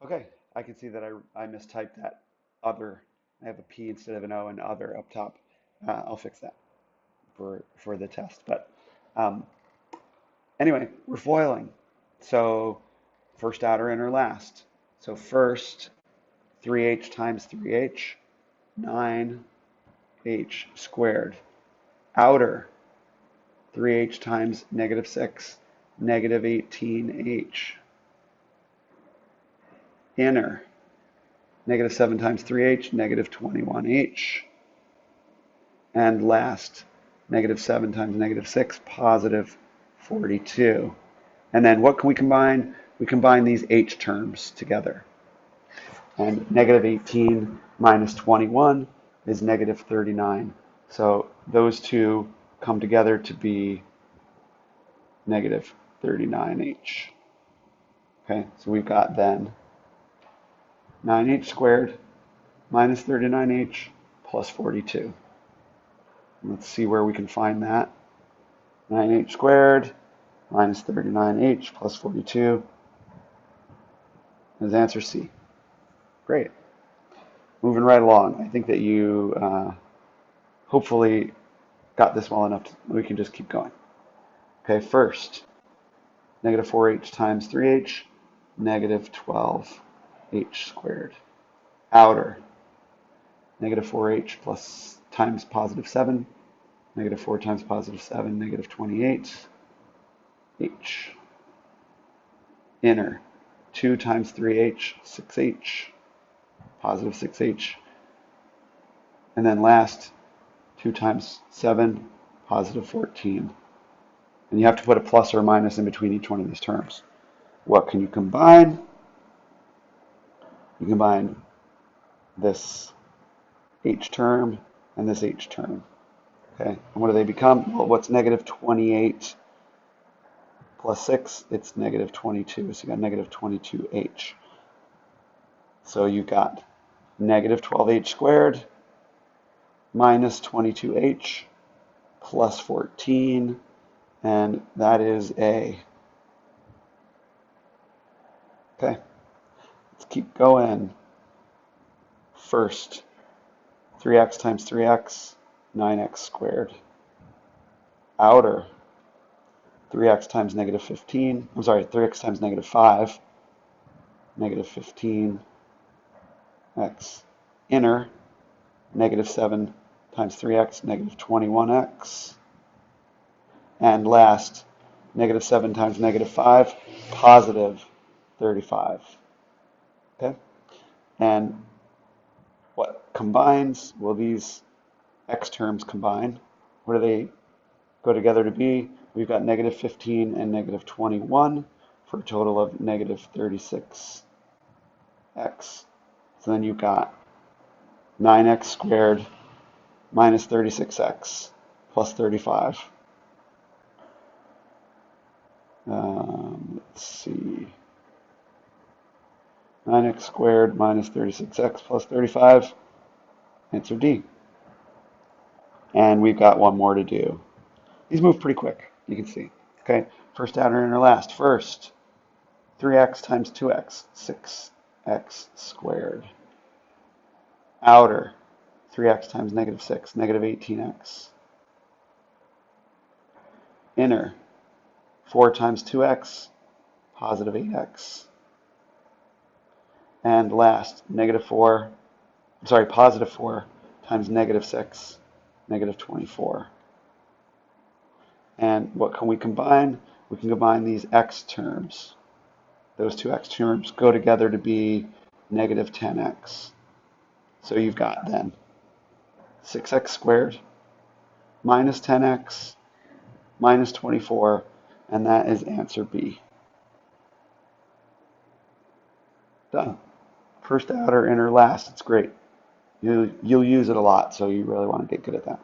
Okay, I can see that I mistyped that other. I have a P instead of an O and other up top. I'll fix that for the test. But um, anyway, we're foiling. So first outer inner last. So first 3h times 3h, 9h squared. Outer 3h times negative 6, negative 18h. Inner negative 7 times 3h, negative 21h. And last, negative 7 times negative 6, positive 42. And then what can we combine? We combine these h terms together. And negative 18 minus 21 is negative 39. So those two come together to be negative 39h. Okay, so we've got then 9h squared minus 39h plus 42. Let's see where we can find that. 9h squared minus 39h plus 42 is answer C. Great. Moving right along. I think that you hopefully got this well enough. We can just keep going. Okay, first, negative 4h times 3h, negative 12h squared. Outer, negative 4h plus times positive 7, negative 4 times positive 7, negative 28h. Inner, 2 times 3h, 6h, positive 6h. And then last, 2 times 7, positive 14. And you have to put a plus or a minus in between each one of these terms. What can you combine? You combine this h term and this h term. Okay, and what do they become? Well, what's negative 28 plus 6? It's negative 22. So you got negative 22h. So you got negative 12h squared minus 22h plus 14, and that is A. Okay, let's keep going. First, 3x times 3x, 9x squared. Outer, 3x times negative 15, 3x times negative 5, negative 15x. Inner, negative 7 times 3x, negative 21x. And last, negative 7 times negative 5, positive 35. Okay? And what combines? Well, these x terms combine. What do they go together to be? We've got negative 15 and negative 21 for a total of negative 36x. So then you've got 9x squared minus 36x plus 35. Let's see. 9x squared minus 36x plus 35. Answer D. And we've got one more to do. These move pretty quick, you can see. Okay, first outer inner last. First, 3x times 2x, 6x squared. Outer, 3x times negative 6, negative 18x. Inner, 4 times 2x, positive 8x. And last, positive 4 times negative 6, negative 24. And what can we combine? We can combine these x terms. Those two x terms go together to be negative 10x. So you've got then 6x squared minus 10x minus 24, and that is answer B. Done. First outer, inner last. It's great. You'll use it a lot, so you really want to get good at that.